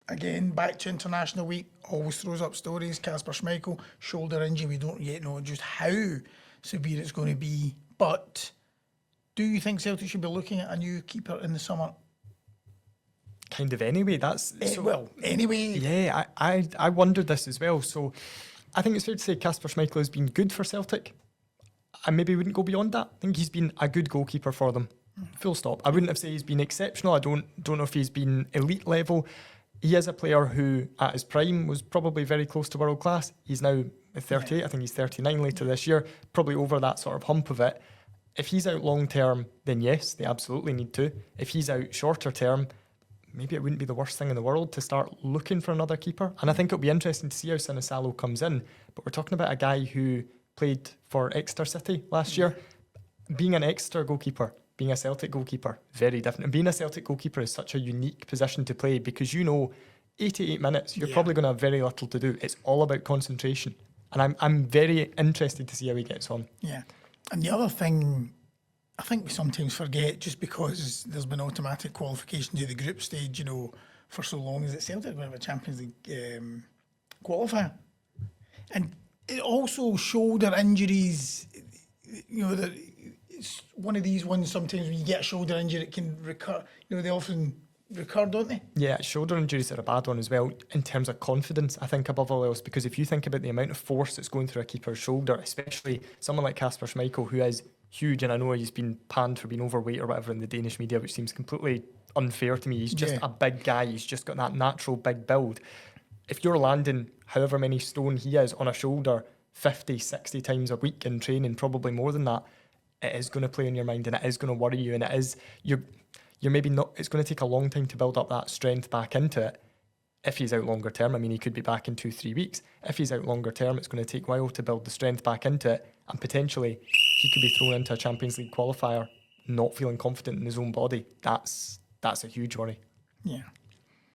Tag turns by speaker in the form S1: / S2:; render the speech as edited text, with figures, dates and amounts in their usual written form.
S1: again, back to international week, always throws up stories. Kasper Schmeichel, shoulder injury. We don't yet know just how severe it's going to be. But do you think Celtic should be looking at a new keeper in the summer?
S2: Kind of anyway.
S1: Anyway.
S2: Yeah, I wondered this as well. So I think it's fair to say Kasper Schmeichel has been good for Celtic. I maybe wouldn't go beyond that. I think he's been a good goalkeeper for them. Full stop. I wouldn't have said he's been exceptional. I don't know if he's been elite level. He is a player who, at his prime, was probably very close to world class. He's now 38. I think he's 39 later this year. Probably over that sort of hump of it. If he's out long term, then yes, they absolutely need to. If he's out shorter term, maybe it wouldn't be the worst thing in the world to start looking for another keeper. And I think it'll be interesting to see how Sinisalo comes in. But we're talking about a guy who played for Exeter City last year. Being an Exeter goalkeeper, being a Celtic goalkeeper, very different. And being a Celtic goalkeeper is such a unique position to play because 88 minutes, you're probably going to have very little to do. It's all about concentration. And I'm very interested to see how he gets on.
S1: Yeah. And the other thing I think we sometimes forget, just because there's been automatic qualification to the group stage, for so long, is that Celtic were a Champions League qualifier. And it also shoulder injuries, that it's one of these ones sometimes when you get a shoulder injury, it can recur. They often recur, don't they?
S2: Yeah, shoulder injuries are a bad one as well in terms of confidence, I think, above all else, because if you think about the amount of force that's going through a keeper's shoulder, especially someone like Kasper Schmeichel, who is huge, and I know he's been panned for being overweight or whatever in the Danish media, which seems completely unfair to me. He's just a big guy. He's just got that natural big build. If you're landing however many stone he is on a shoulder 50, 60 times a week in training, probably more than that, it is going to play on your mind and it is going to worry you, and you're maybe not, it's going to take a long time to build up that strength back into it. If he's out longer term, I mean, he could be back in 2-3 weeks. If he's out longer term, it's going to take a while to build the strength back into it, and potentially he could be thrown into a Champions League qualifier not feeling confident in his own body. That's a huge worry.
S1: Yeah.